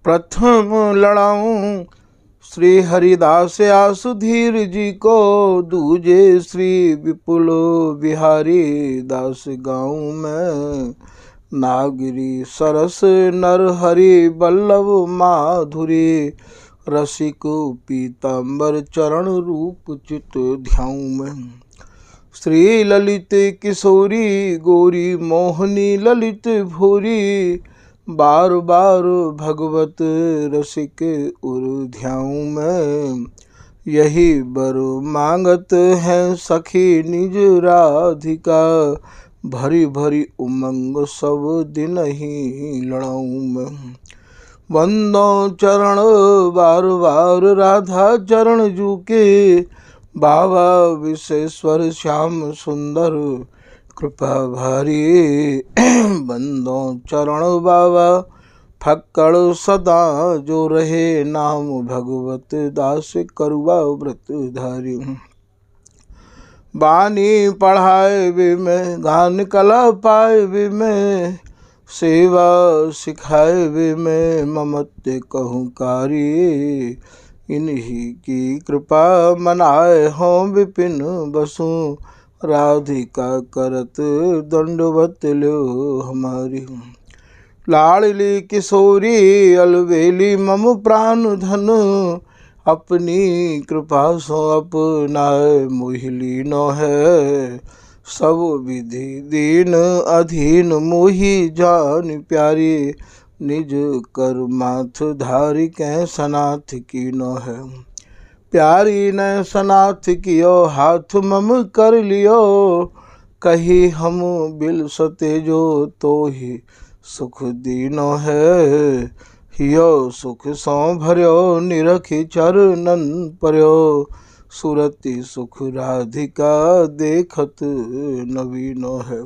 प्रथम लड़ाऊं श्री हरिदास आसु धीर जी को, दूजे श्री विपुल बिहारी दास गाऊं मैं। नागरी सरस नर हरि बल्लभ माधुरी, रसिक पीताम्बर चरण रूप चित ध्याऊं मैं। श्री ललित किशोरी गोरी मोहनी ललित भूरी, बार बार भगवत रसिक उर ध्याऊं मैं। यही बर मांगत है सखी निज राधिका, भरी भरी उमंग सब दिन ही लड़ाऊं मैं। वंदो चरण बार बार राधा चरण जूके, बाबा विश्वेश्वर श्याम सुंदर कृपा भारी। बंदो चरण बाबा फक्कड़ सदा जो रहे, नाम भगवत दास करुआ व्रत धारी। बानी पढ़ाए वे में गान कला पाए वे में, सेवा सिखाए वे में ममत्व कहूँ कारी। इन्हीं की कृपा मनाए हों विपिन बसु, राधिका करत दंडवत लो हमारी। लाडली किशोरी अलवेली मम प्राण धन, अपनी कृपा सो अपनाए मोहिली नो है। सब विधि दीन अधीन मोहि जान प्यारी, निज कर माथ धारी कै सनाथ की नो है। प्यारी ने सनाथ कियो हाथ मम कर लियो, कही हम बिल सते जो तो ही सुख दीनो है। हियो सुख सौ भर्यो निरखि चरणन पर्यो, सुरति सुख राधिका देखत नवीनो है।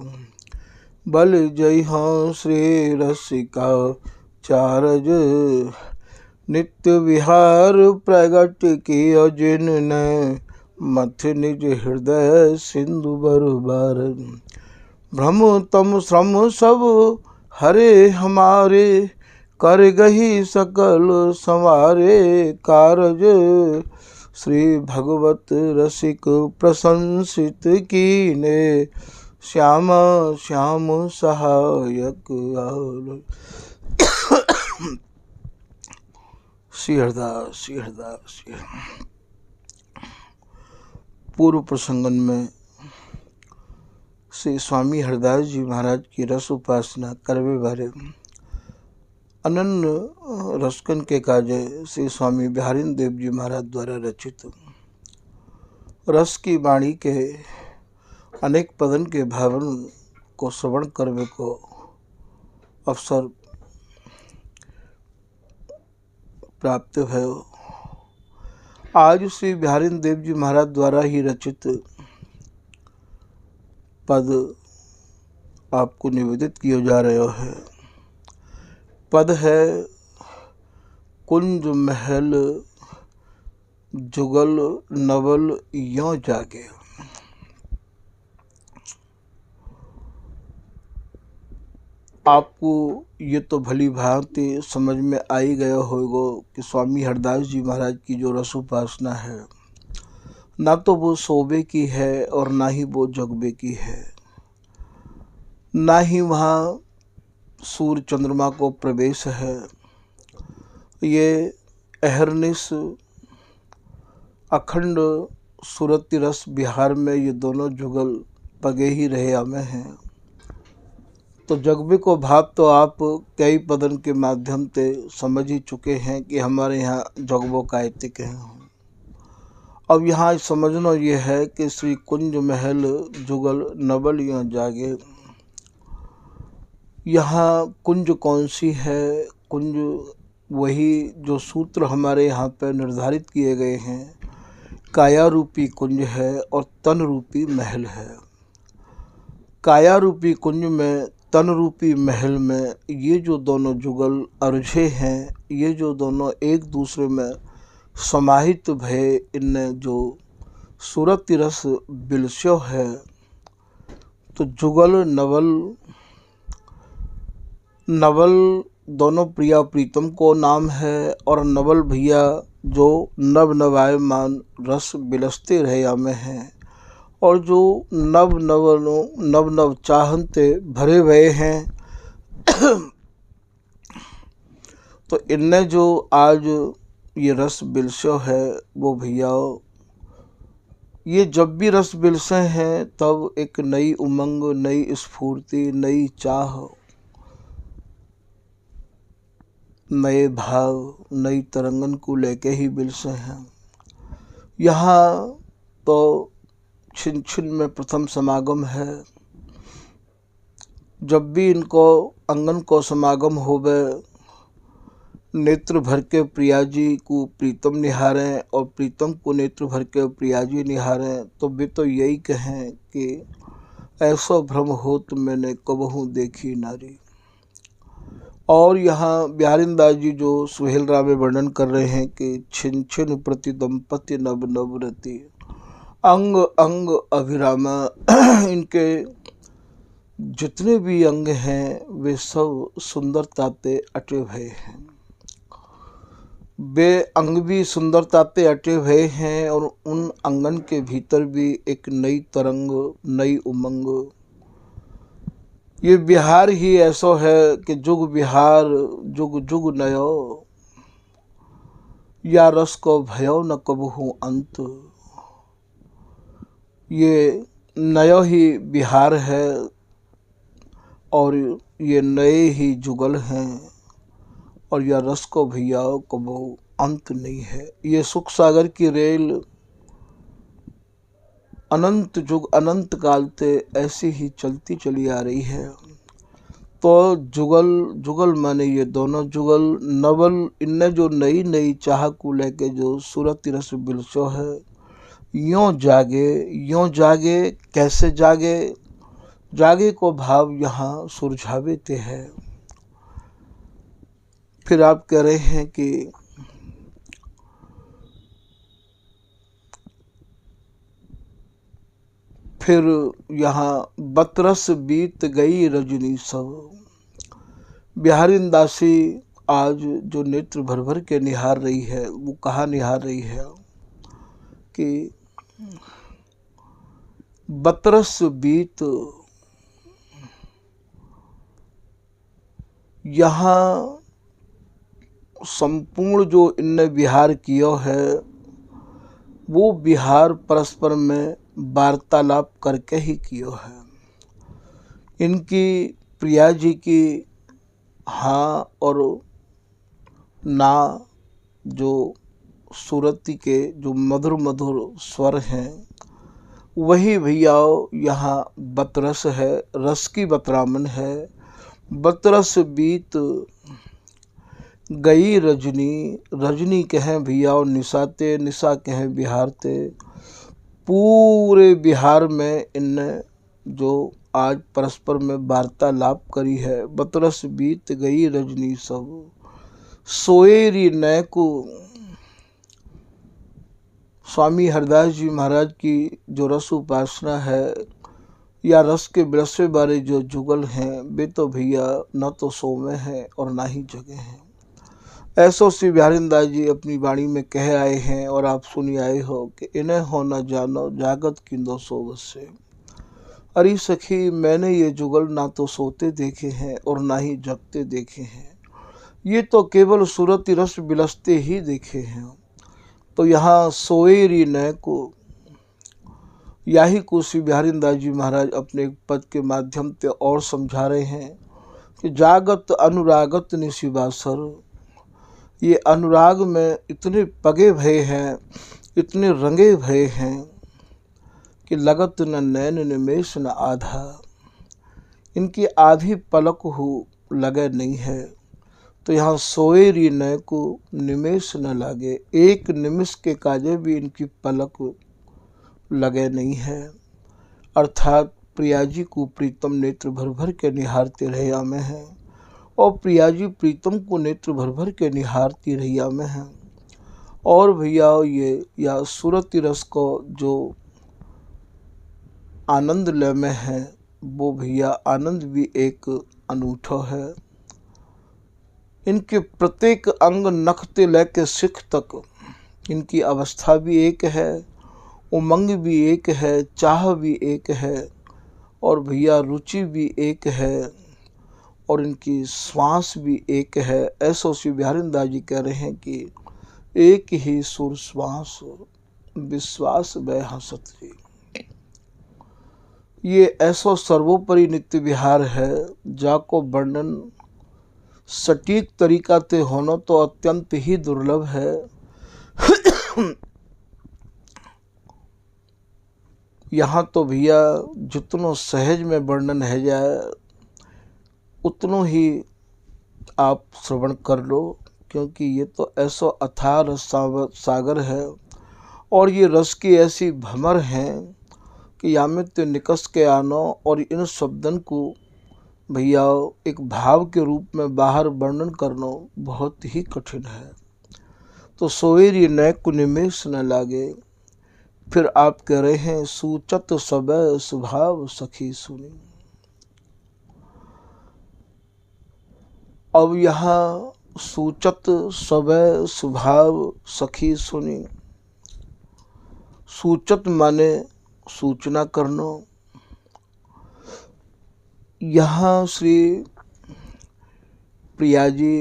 बल जय हाँ श्री रसिका चारज, नित्य विहार प्रगट कियो जिनने, मथ निज हृदय सिंधु बरबार। भ्रम तम श्रम सब हरे हमारे, कर गही सकल संवारे कारज। श्री भगवत रसिक प्रशंसित कीने, श्याम श्याम सहायक आल। श्री हरदास श्री हरदास श्री हरदास। पूर्व प्रसंगन में श्री स्वामी हरदास जी महाराज की रस उपासना करवे बारे अनन्य रसकन के काजे श्री स्वामी बिहारीन देव जी महाराज द्वारा रचित रस की वाणी के अनेक पदन के भावन को श्रवण करवे को अवसर प्राप्त भयो। आज श्री बिहारीन देव जी महाराज द्वारा ही रचित पद आपको निवेदित किया जा रहा है। पद है कुंज महल जुगल नवल यों जागे। आपको ये तो भली भांति समझ में आ ही गया होगा कि स्वामी हरदास जी महाराज की जो रस उपासना है, ना तो वो सोबे की है और ना ही वो जगबे की है, ना ही वहाँ सूर्य चंद्रमा को प्रवेश है। ये अहरनिश अखंड सुरति रस बिहार में ये दोनों जुगल पगे ही रहे हमें हैं। तो जगबे को भाव तो आप कई पदन के माध्यम से समझ ही चुके हैं कि हमारे यहाँ जगबों का ऐतिक है। अब यहाँ समझना ये है कि श्री कुंज महल जुगल नवल यों जागे। यहाँ कुंज कौन सी है? कुंज वही जो सूत्र हमारे यहाँ पर निर्धारित किए गए हैं। काया रूपी कुंज है और तन रूपी महल है। काया रूपी कुंज में, तन रूपी महल में ये जो दोनों जुगल अर्झे हैं, ये जो दोनों एक दूसरे में समाहित भय, इनने जो सूरत रस बिलस्यो है। तो जुगल नवल, नवल दोनों प्रिया प्रीतम को नाम है, और नवल भैया जो नव नवायमान रस बिलसते रहे में हैं, और जो नव नव चाहते भरे हुए हैं। तो इनने जो आज ये रस बिलसो है वो भैया, ये जब भी रस बिलसे हैं तब एक नई उमंग, नई स्फूर्ति, नई चाह, नए भाव, नई तरंगन को लेके ही बिलसे हैं। यहाँ तो छिन छिन में प्रथम समागम है। जब भी इनको अंगन को समागम होवे, नेत्र भर के प्रिया जी को प्रीतम निहारें और प्रीतम को नेत्र भर के प्रिया जी निहारें, तो वे तो यही कहें कि ऐसो भ्रम होत मैंने कबहू देखी नारी। और यहाँ बिहारिंदास जी जो सुहेल राम में वर्णन कर रहे हैं कि छिन छिन प्रति दंपति नव नवरति, अंग अंग अभिरामा। इनके जितने भी अंग हैं वे सब सुंदरता पे अटे हुए हैं। वे अंग भी सुंदरता पे अटे हुए हैं, और उन अंगन के भीतर भी एक नई तरंग, नई उमंग। ये बिहार ही ऐसा है कि जुग बिहार जुग जुग नयो, या रस को भयो न कबहू अंत। ये नयो ही बिहार है और ये नए ही जुगल हैं, और यह रस को भैया कबो अंत नहीं है। ये सुख सागर की रेल अनंत जुग अनंत काल से ऐसी ही चलती चली आ रही है। तो जुगल जुगल माने ये दोनों जुगल नवल, इनने जो नई नई चाह को लेके जो सूरत रस बिलसो है, यों जागे कैसे जागे, जागे को भाव यहाँ सुरझावे ते है। फिर आप कह रहे हैं कि फिर यहाँ बतरस बीत गई रजनी सब। बिहारिंदासी आज जो नेत्र भर भर के निहार रही है, वो कहाँ निहार रही है कि बतरस बीत, यहाँ संपूर्ण जो इनने विहार किया है वो विहार परस्पर में वार्तालाप करके ही किया है। इनकी प्रिया जी की हाँ और ना जो सूरती के जो मधुर मधुर स्वर हैं, वही भैया यहाँ बतरस है, रस की बतरामन है। बतरस बीत गई रजनी, रजनी कहें भैया और निशाते, निशा कहें बिहारते। पूरे बिहार में इनने जो आज परस्पर में वार्तालाप करी है। बतरस बीत गई रजनी सब, सोएरी नय को। स्वामी हरदास जी महाराज की जो रस उपासना है या रस के बिरसे बारे जो जुगल हैं, वे तो भैया न तो सो में हैं और ना ही जगे हैं। ऐसो श्री बिहारिंदास जी अपनी वाणी में कह आए हैं और आप सुनी आए हो कि इन्हें हो न जानो जागत किंदो सोवत से। अरे सखी, मैंने ये जुगल ना तो सोते देखे हैं और ना ही जगते देखे हैं, ये तो केवल सूरती रस बिलसते ही देखे हैं। तो यहाँ सोएरी नय को, यही को श्री बिहारिंदास जी महाराज अपने पद के माध्यम से और समझा रहे हैं कि जागत अनुरागत निशिवासर। ये अनुराग में इतने पगे भय हैं, इतने रंगे भय हैं कि लगत न नैन निमेश न आधा। इनकी आधी पलक हो लगे नहीं है। तो यहाँ सोएरी नय को निमेश न लागे, एक निमिष के काजे भी इनकी पलक लगे नहीं है। अर्थात प्रिया जी को प्रीतम नेत्र भर भर के निहारते रहिया में है, और प्रिया जी प्रीतम को नेत्र भर भर के निहारती रहिया में है। और भैया ये या सूरती रस को जो आनंद लय में है, वो भैया आनंद भी एक अनूठा है। इनके प्रत्येक अंग नख से लेकर सिख तक इनकी अवस्था भी एक है, उमंग भी एक है, चाह भी एक है और भैया रुचि भी एक है और इनकी श्वास भी एक है। ऐसो श्री बिहारी दास जी कह रहे हैं कि एक ही सुर श्वास विश्वास वह हंसत जी। ये ऐसो सर्वोपरि नित्य विहार है जाको वर्णन सटीक तरीका ते होना तो अत्यंत ही दुर्लभ है। यहाँ तो भैया जितनो सहज में वर्णन है जाए उतनो ही आप श्रवण कर लो, क्योंकि ये तो ऐसो अथाह रस सागर है और ये रस की ऐसी भमर हैं कि यामित निकस के आनो और इन शब्दन को भैया एक भाव के रूप में बाहर वर्णन करना बहुत ही कठिन है। तो सोएरी न कुनिमेष न लागे, फिर आप कह रहे हैं सूचत सब स्वभाव सखी सुनी। अब यहाँ सूचत सब स्वभाव सखी सुनी, सूचत माने सूचना करना। यहाँ श्री प्रिया जी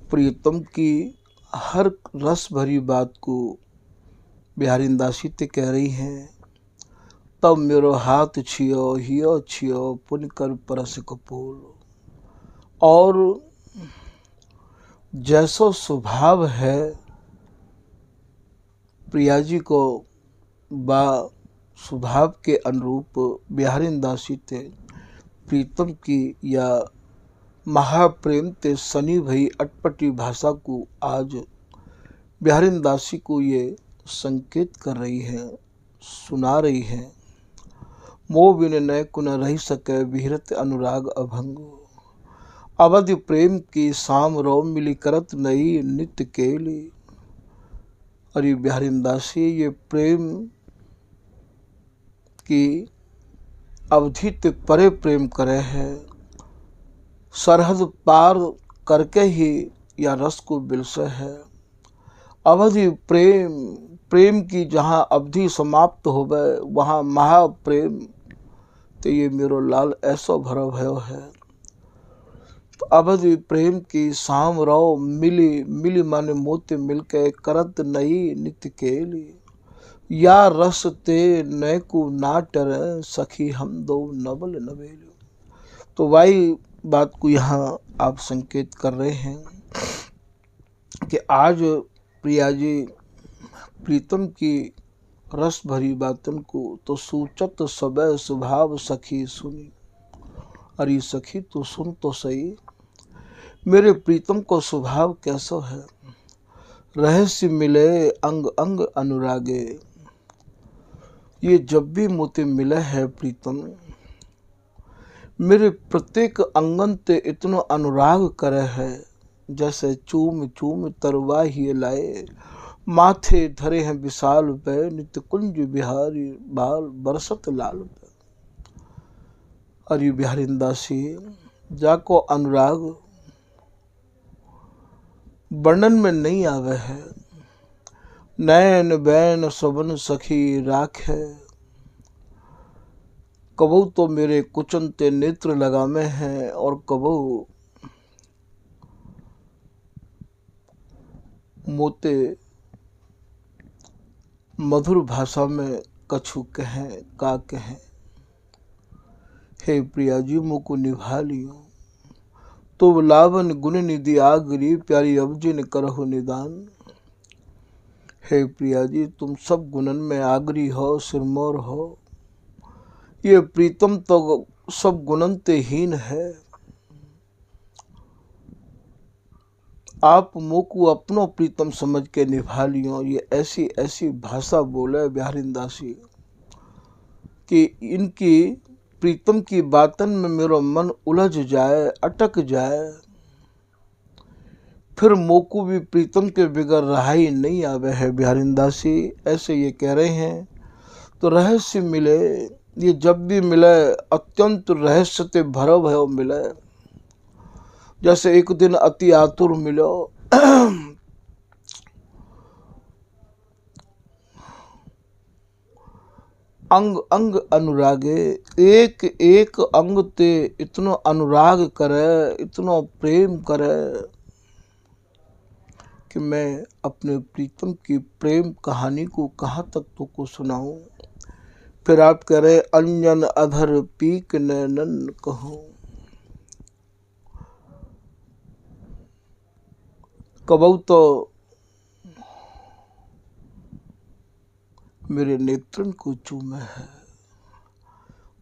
प्रीतम की हर रस भरी बात को बिहारी दासी ते कह रही हैं। तब मेरो हाथ छियो हियो छियो पुन कर परस कपूल। और जैसो स्वभाव है प्रिया जी को बा स्वभाव के अनुरूप बिहारी दासी ते प्रीतम की या महाप्रेम ते सनी भई अटपटी भाषा को आज बिहारी दासी को ये संकेत कर रही है, सुना रही है। मोह बिन न कुन रही सके विहरत अनुराग अभंग। अवधि प्रेम की शाम रो मिली करत नई नित्य केली। अरे बिहारी दासी ये प्रेम की अवधि ते परे प्रेम करे है, सरहद पार करके ही या रस को बिलसे है। अवधि प्रेम, प्रेम की जहाँ अवधि समाप्त हो गए वहाँ महाप्रेम तो ये मेरो लाल ऐसो भरो भयो है। तो अवधि प्रेम की शाम रो मिली, मिली माने मोते मिलके करत नई नित्य केली। या रस ते नैकु ना टरे सखी हम दो नवल नवेली। तो वही बात को यहाँ आप संकेत कर रहे हैं कि आज प्रिया जी प्रीतम की रस भरी बातन को तो सूचत सबे स्वभाव सखी सुनी। अरे सखी तो सुन तो सही, मेरे प्रीतम को स्वभाव कैसो है। रहस्य मिले अंग अंग अनुरागे। ये जब भी मुझे मिला है प्रीतम, मेरे प्रत्येक अंगन ते इतना अनुराग करे है जैसे चूम चूम तरवा ही लाए। माथे धरे हैं विशाल पे नित्य कुंज बिहारी बाल बरसत लाल पे। अरे बिहारी दासी जाको अनुराग वर्णन में नहीं आवे है। नैन बैन सबन सखी राखे, कबू तो मेरे कुचन ते नेत्र लगामे हैं और कबू मोते मधुर भाषा में कछु कहें का कहें। हे प्रिया जी मुको निभा लियो तो लावन गुण निधि आगरी प्यारी अवजिन करहु निदान। हे प्रिया जी तुम सब गुणन में आगरी हो, सिरमौर हो। ये प्रीतम तो सब गुणन ते हीन है। आप मोकू अपनो प्रीतम समझ के निभा लियो। ये ऐसी ऐसी भाषा बोले बिहारी दासी कि इनकी प्रीतम की बातन में मेरा मन उलझ जाए, अटक जाए, फिर मोकू भी प्रीतम के बिगड़ रहा ही नहीं आवे है। बिहारी दासी ऐसे ये कह रहे हैं। तो रहस्य मिले, ये जब भी मिले अत्यंत रहस्य ते भरो भयो मिले। जैसे एक दिन अति आतुर मिलो, अंग अंग अनुरागे, एक एक अंग ते इतनो अनुराग करे, इतनो प्रेम करे कि मैं अपने प्रीतम की प्रेम कहानी को कहाँ तक तुमको सुनाऊं। फिर आप कह रहे अंजन अधर पीक नैनन कहूं, कबहू तो मेरे नेत्रन को चूमे है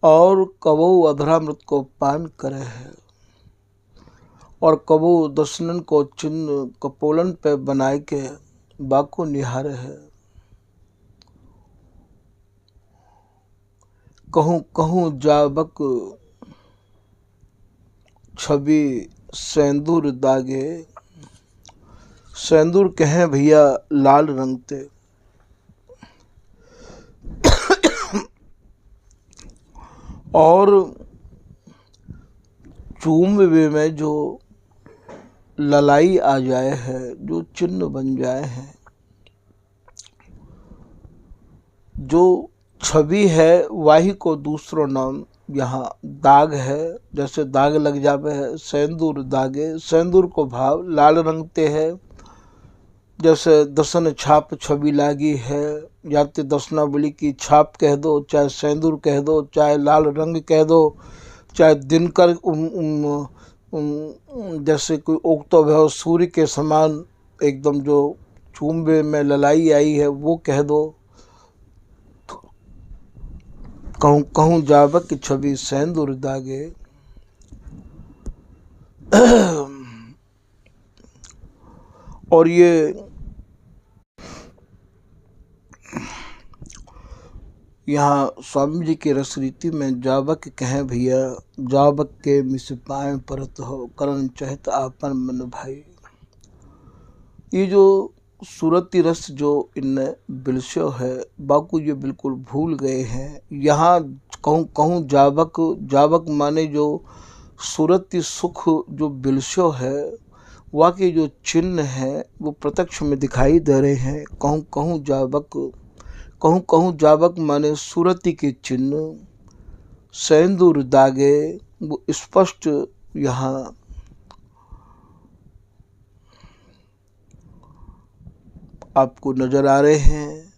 और कबहू अधरामृत को पान करे है और कबहू दर्शनन को चिन्ह कपोलन पे बनाए के बाको निहारे है। कहूँ कहूँ जाबक छवि सेंदूर दागे, सेंदूर कहें भैया लाल रंग ते, और चूमे में जो ललाई आ जाए है, जो चिन्ह बन जाए हैं, जो छवि है वही को दूसरो नाम यहाँ दाग है। जैसे दाग लग जावे है, सेंदूर दागे, सेंदूर को भाव लाल रंग ते है। जैसे दसन छाप छवि लागी है, या तो दसनावली की छाप कह दो, चाहे सेंदूर कह दो, चाहे लाल रंग कह दो, चाहे दिनकर जैसे कोई उगता हुआ सूर्य के समान एकदम जो चूम्बे में ललाई आई है वो कह दो। कहूँ कहूँ जाबक की छवि सेंदूर दागे। और ये यहाँ स्वामी जी की रसरीति में जाबक कहें भैया, जाबक के मिस पाए परत हो, करण चहत आपन मन भाई। ये जो सूरती रस जो इनने बिलशो है, बाकू ये बिल्कुल भूल गए हैं। यहाँ कहूँ कहूँ जाबक, जाबक माने जो सूरती सुख जो बिलशो है, वाकई जो चिन्ह है वो प्रत्यक्ष में दिखाई दे रहे हैं। कहूँ कहूँ जाबक, कहूँ कहूँ जाबक माने सूरती के चिन्ह, सेंदूर दागे वो स्पष्ट यहाँ आपको नजर आ रहे हैं।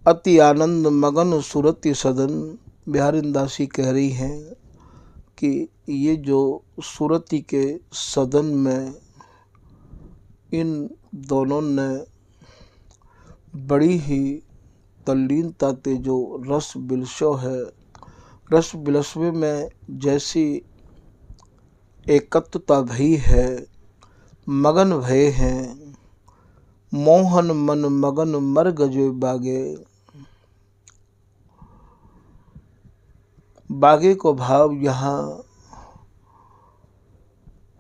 अति आनंद मगन सूरती सदन, बिहारिंदासी कह रही हैं कि ये जो सूरती के सदन में इन दोनों ने बड़ी ही तल्लीनता ते जो रस बिलशो है, रस बिलसवे में जैसी एकत्वता भई है, मगन भय हैं, मोहन मन मगन मर गजे बागे। बागे को भाव यहाँ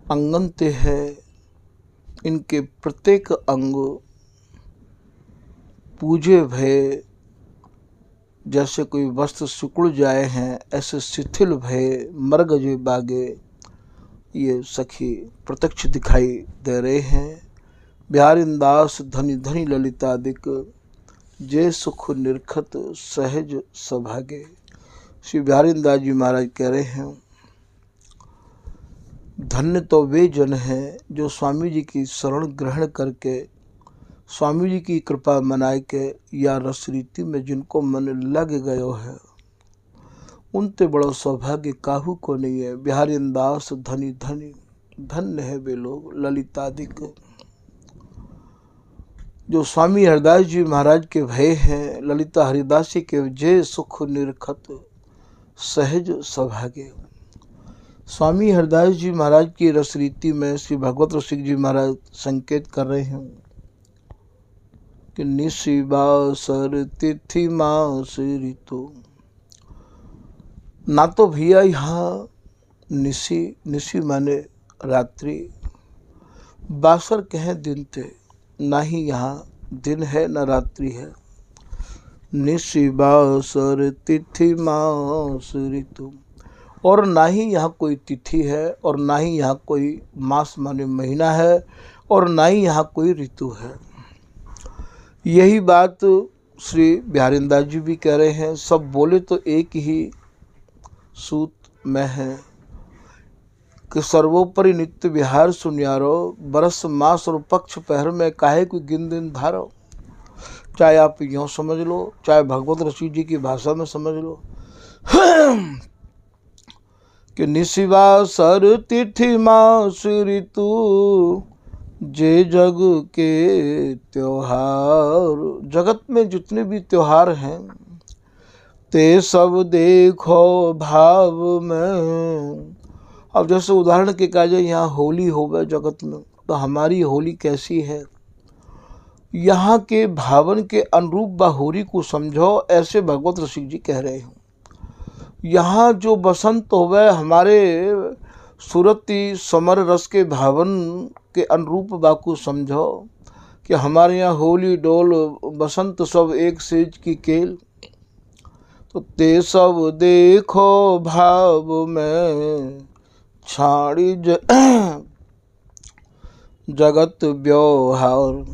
अंगन ते है, इनके प्रत्येक अंग पूजे भय जैसे कोई वस्त्र सिकुड़ जाए हैं, ऐसे शिथिल भय मर गजे बागे ये सखी प्रत्यक्ष दिखाई दे रहे हैं। बिहारिंदास धनी धनी ललितादिक, जे सुख निरखत सहज सभागे। श्री बिहारिंदास जी महाराज कह रहे हैं, धन्य तो वे जन हैं जो स्वामी जी की शरण ग्रहण करके, स्वामी जी की कृपा मनाए के या रसरीति में जिनको मन लग गयो है, उनते बड़ो सौभाग्य काहू को नहीं है। बिहारिंदास धनी धनी, धन्य है वे लोग ललितादिक जो स्वामी हरिदास जी महाराज के भय हैं। ललिता हरिदासी के जय सुख निरखत सहज सौभाग्य। स्वामी हरिदास जी महाराज की रसरीति में श्री भगवत रसिक जी महाराज संकेत कर रहे हैं कि निशि बासर तिथि मास ऋतु। ना तो भैया यहाँ निशि, निशि माने रात्रि, बासर कहें दिन थे, ना ही यहाँ दिन है न रात्रि है। निशि बासर तिथि मास ऋतु, और ना ही यहाँ कोई तिथि है, और ना ही यहाँ कोई मास माने महीना है, और ना ही यहाँ कोई ऋतु है। यही बात श्री बिहारींदास जी भी कह रहे हैं। सब बोले तो एक ही सूत में है कि सर्वोपरि नित्य विहार सुनियारो, बरस मास और पक्ष पहर में काहे कोई गिन दिन धारो। चाहे आप यूँ समझ लो, चाहे भगवत ऋषि जी की भाषा में समझ लो कि निशिवा सर तिथि मास ऋतु, जे जग के त्योहार। जगत में जितने भी त्योहार हैं ते सब देखो भाव में। अब जैसे उदाहरण के काजे यहाँ होली होवे जगत में, तो हमारी होली कैसी है, यहाँ के भावन के अनुरूप बा होली को समझो, ऐसे भगवत ऋषि जी कह रहे हैं। यहाँ जो बसंत होवे हमारे सुरती समर रस के भावन के अनुरूप बाकू समझो कि हमारे यहाँ होली डोल बसंत सब एक सेज की केल। तो ते सब देखो भाव में, छाड़ी जगत व्यवहार।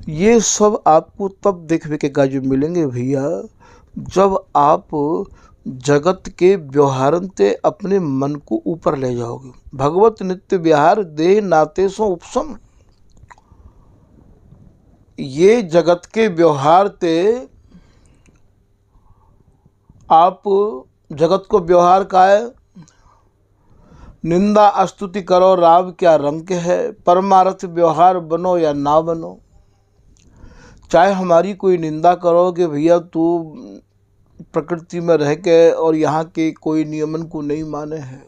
ये सब आपको तब देखने के काज मिलेंगे भैया जब आप जगत के व्यवहारन से अपने मन को ऊपर ले जाओगे। भगवत नित्य विहार देह नाते सो उपशम। ये जगत के व्यवहार ते आप जगत को व्यवहार का है, निंदा स्तुति करो राव क्या रंग है, परमार्थ व्यवहार बनो या ना बनो। चाहे हमारी कोई निंदा करो कि भैया तू प्रकृति में रह के और यहाँ के कोई नियमन को नहीं माने हैं,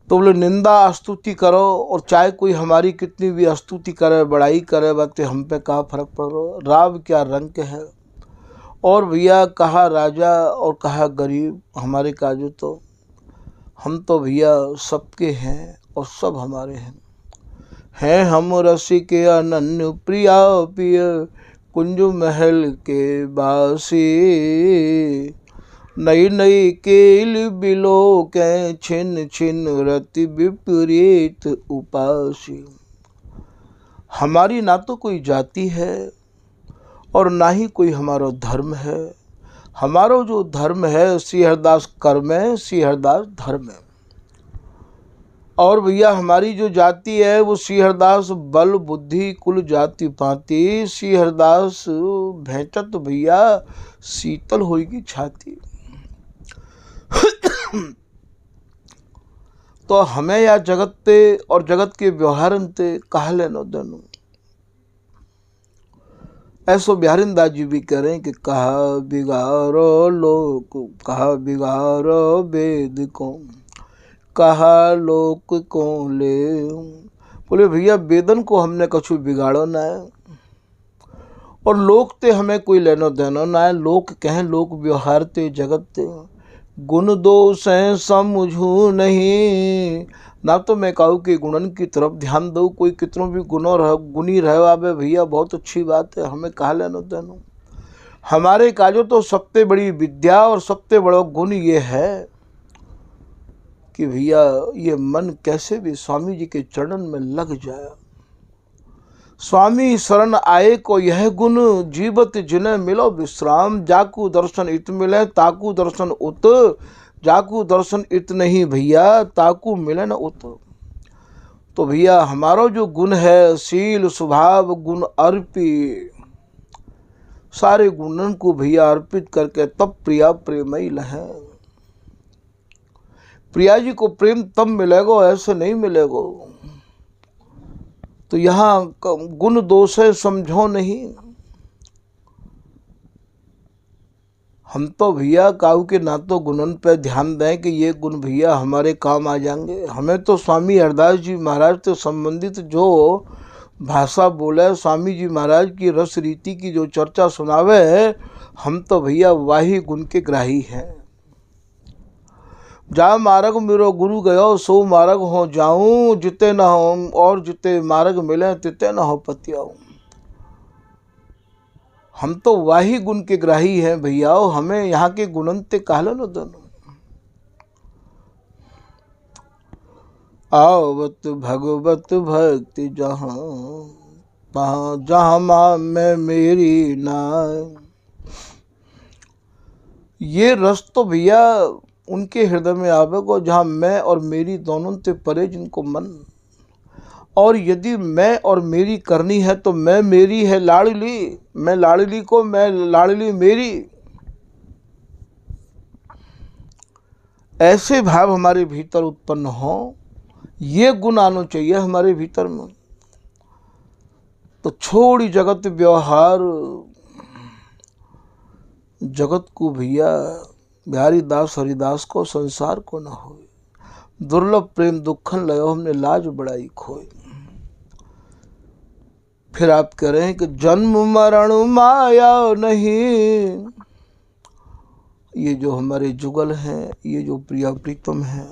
तो बोले निंदा स्तुति करो, और चाहे कोई हमारी कितनी भी स्तुति करे बड़ाई करे, बातें हम पे कहाँ फर्क पड़ रहा। राव क्या रंग है, और भैया कहा राजा और कहा गरीब, हमारे काजू तो हम तो भैया सबके हैं और सब हमारे हैं हम रसिक अनन्य प्रिया पिय कुंज महल के बासी। नई नई केल बिलो के छिन छिन रति विपरीत उपासी। हमारी ना तो कोई जाति है और ना ही कोई हमारा धर्म है। हमारा जो धर्म है श्री हरिदास कर्म है, श्री हरिदास धर्म है। और भैया हमारी जो जाति है वो श्री हरिदास बल बुद्धि कुल जाति पाती। श्री हरिदास भेंटत भैया शीतल होगी छाती। तो हमें या जगत पे और जगत के व्यवहारन ते कहा लेनो देनो। ऐसो बिहारींदास जी भी कह रहे हैं कि कहा बिगारो लोक, कहा बिगारो वेद को, कहा लोक को ले। बोले भैया वेदन को हमने कछु बिगाड़ो ना है, और लोक ते हमें कोई लेनो देनो ना है। लोक कहें लोक व्यवहार ते जगत ते, गुण दोष हैं समझू नहीं। ना तो मैं कहूँ कि गुणन की तरफ ध्यान दो, कोई कितनों भी गुणी रहे आवे भैया बहुत अच्छी बात है, हमें कहा लेनो देनो। हमारे काजो तो सबसे बड़ी विद्या और सबसे बड़ा गुण ये है कि भैया ये मन कैसे भी स्वामी जी के चरणन में लग जाए। स्वामी शरण आए को यह गुण, जीवत जिन्हें मिलो विश्राम। जाकू दर्शन इत मिले ताकू दर्शन उत, जाकू दर्शन इत नहीं भैया ताकू मिले न उत। तो भैया हमारा जो गुण है शील स्वभाव गुण अर्पी, सारे गुणन को भैया अर्पित करके तब प्रिया प्रेमई लहे। प्रिया जी को प्रेम तब मिलेगा, ऐसे नहीं मिलेगा। तो यहाँ गुण दोष है समझो नहीं। हम तो भैया काऊ के ना तो गुणन पे ध्यान दें कि ये गुण भैया हमारे काम आ जाएंगे। हमें तो स्वामी हरदास जी महाराज से संबंधित जो भाषा बोले, स्वामी जी महाराज की रस रीति की जो चर्चा सुनावे, हम तो भैया वाही गुण के ग्राही हैं। जा मार्ग मेरो गुरु गयो सो मार्ग हो जाऊं, जिते न हो और जिते मार्ग मिले तिते न हो पतियाऊं। हम तो वाही गुण के ग्राही हैं भैया, हमें यहाँ के गुणन ते कहलो न दोनों। आवत भगवत भक्ति जहाँ, तहाँ जहाँ माँ मैं मेरी नाय। ये रस तो भैया उनके हृदय में आवेगो जहाँ मैं और मेरी दोनों से परे जिनको मन। और यदि मैं और मेरी करनी है तो मैं मेरी है लाडली, मैं लाडली को, मैं लाडली मेरी। ऐसे भाव हमारे भीतर उत्पन्न हो, ये गुण आना चाहिए हमारे भीतर में। तो छोड़ी जगत व्यवहार, जगत को भैया बिहारी दास हरिदास को संसार को न हो। दुर्लभ प्रेम दुखन लयो हमने लाज बड़ाई खोई। फिर आप कह रहे हैं कि जन्म मरण माया नहीं। ये जो हमारे जुगल हैं, ये जो प्रिया प्रीतम है,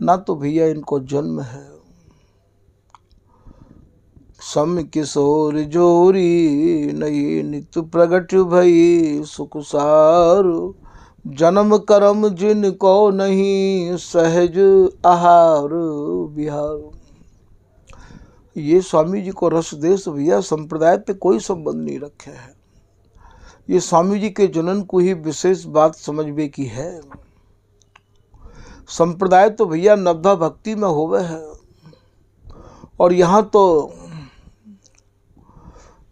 ना तो भैया इनको जन्म है। सम किशोर जोरी नई नित्य प्रगट भई सुखसार। जन्म कर्म जिनको नहीं सहज आहार विहार। ये स्वामी जी को रस देश भैया संप्रदाय पे कोई संबंध नहीं रखे है। ये स्वामी जी के जनन को ही विशेष बात समझने की है। संप्रदाय तो भैया नवधा भक्ति में होवे है, और यहाँ तो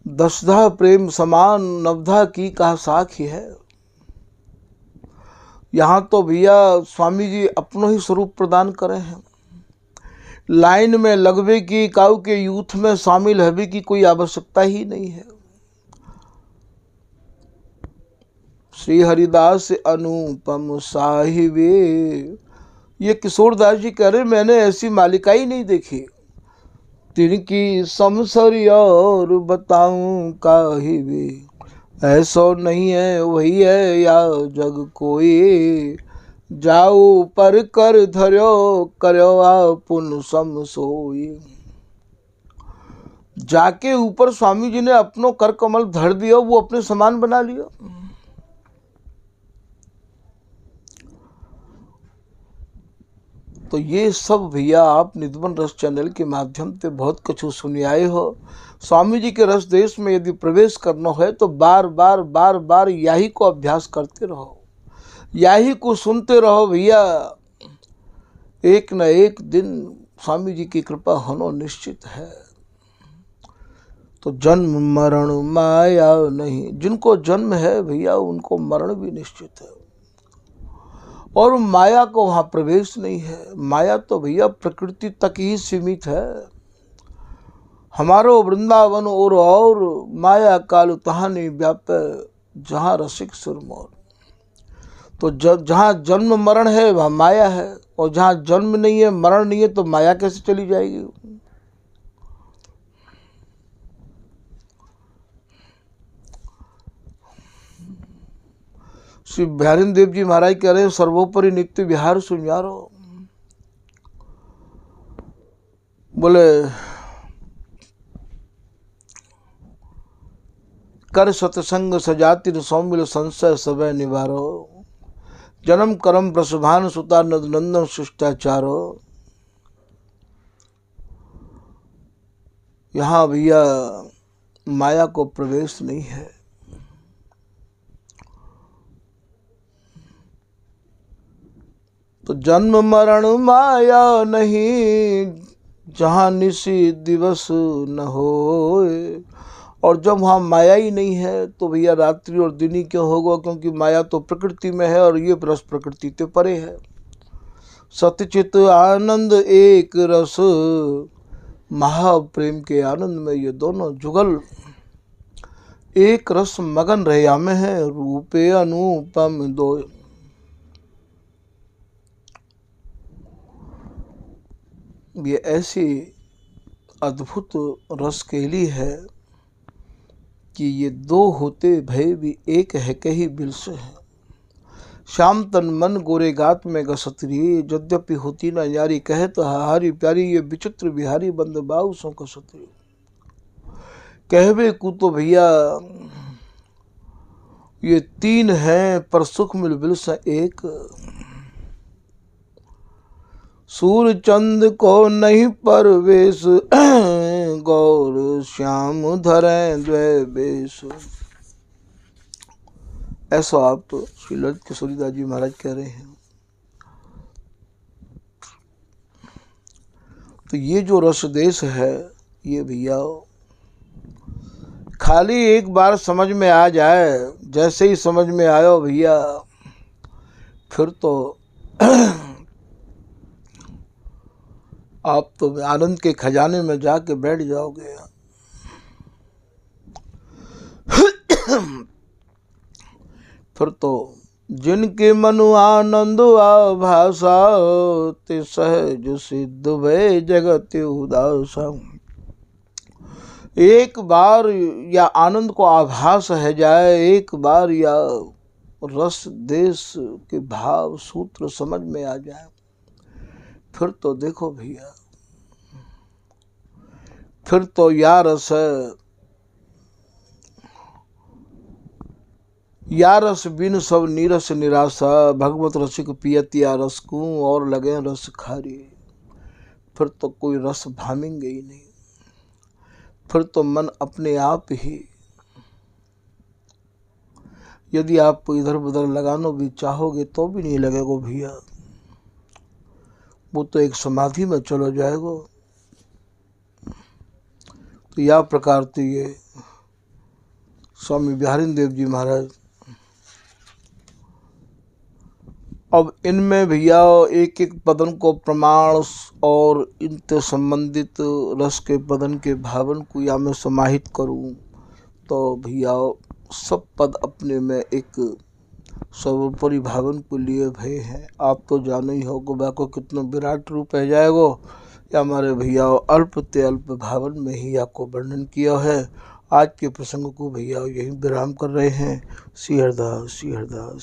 दशधा प्रेम समान नवधा की कहा साखी है। यहाँ तो भैया स्वामी जी अपनो ही स्वरूप प्रदान करे हैं। लाइन में लगवे की, काऊ के यूथ में शामिल हवे की कोई आवश्यकता ही नहीं है। श्री हरिदास अनुपम साहिबे, ये किशोरदास जी कह रहे मैंने ऐसी मालिका ही नहीं देखी। तिनकी समसरी और बताऊं काहिबे, ऐसो नहीं है वही है या जग कोई। जाओ पर कर धर्यो कर्यो आपुन सम सोई। जाके ऊपर स्वामी जी ने अपनो कर कमल धर दिया, वो अपने समान बना लिया। तो ये सब भैया आप निधवन रस चैनल के माध्यम से बहुत कुछ सुन आए हो। स्वामी जी के रस देश में यदि प्रवेश करना है तो बार बार बार बार यही को अभ्यास करते रहो, यही को सुनते रहो भैया। एक न एक दिन स्वामी जी की कृपा होना निश्चित है। तो जन्म मरण माया नहीं, जिनको जन्म है भैया उनको मरण भी निश्चित है। और माया को वहाँ प्रवेश नहीं है। माया तो भैया प्रकृति तक ही सीमित है। हमारो वृंदावन और माया काल तहाँ नहीं व्याप्य, जहाँ रसिक सुरमोर। तो जहाँ जन्म मरण है वहाँ माया है, और जहाँ जन्म नहीं है मरण नहीं है तो माया कैसे चली जाएगी। श्री बिहारी देव जी महाराज कह रहे हैं सर्वोपरि नित्य विहार सुनियारो। बोले कर सतसंग सजातिर सौमिल संशय सबे निवारो। जन्म कर्म प्रसभान सुता नद नंदन शिष्टाचारो। यहाँ भैया माया को प्रवेश नहीं है। तो जन्म मरण माया नहीं, जहाँ निशी दिवस न होए। और जब वहाँ माया ही नहीं है तो भैया रात्रि और दिन ही क्यों होगा, क्योंकि माया तो प्रकृति में है और ये रस प्रकृति से परे है। सतचित आनंद एक रस, महाप्रेम के आनंद में ये दोनों जुगल एक रस मगन रहे में है। रूपे अनुपम दो, ये ऐसी अद्भुत रस केली है कि ये दो होते भय भी एक है कही बिल से है। श्याम तन मन गोरे गात में गसतरी, यद्यपि होती न यारी कहे तो हारी प्यारी। ये विचित्र बिहारी बंद बाऊ सो कसतरी। कहवे को तो भैया ये तीन हैं पर सुख मिल बिल से एक। सूर चंद को नहीं परवेश, गौर श्याम धरें द्वै बेश। ऐसा आप श्री ललित किशोरीदास जी महाराज कह रहे हैं। तो ये जो रस देश है, ये भैया खाली एक बार समझ में आ जाए, जैसे ही समझ में आयो भैया, फिर तो आप तो आनंद के खजाने में जाके बैठ जाओगे। फिर तो जिनके मनु आनंद आभासा, ते सहज सिद्ध भय जगत उदासा। एक बार या आनंद को आभास है जाए, एक बार या रस देश के भाव सूत्र समझ में आ जाए, फिर तो देखो भैया, फिर तो या रस है, या रस बिन सब नीरस निराशा। भगवत रसिक पियत या रस को, और लगे रस खारी। फिर तो कोई रस भामेंगे ही नहीं, फिर तो मन अपने आप ही, यदि आप इधर उधर लगाना भी चाहोगे तो भी नहीं लगेगा भैया, वो तो एक समाधि में चलो जाएगा। तो या प्रकार से ये स्वामी बिहारी देव जी महाराज, अब इनमें भैया एक एक पदन को प्रमाण और इनसे संबंधित रस के पदन के भावन को या मैं समाहित करूं, तो भैया सब पद अपने में एक सर्वोपरि भावन को लिए भय हैं। आप तो जानो ही हो गोबा को कितना विराट रूप है जाएगो, या हमारे भैया अल्प ते अल्प भावन में ही आपको वर्णन किया है। आज के प्रसंग को भैया यही विराम कर रहे हैं। श्री हरदास, श्री हरदास।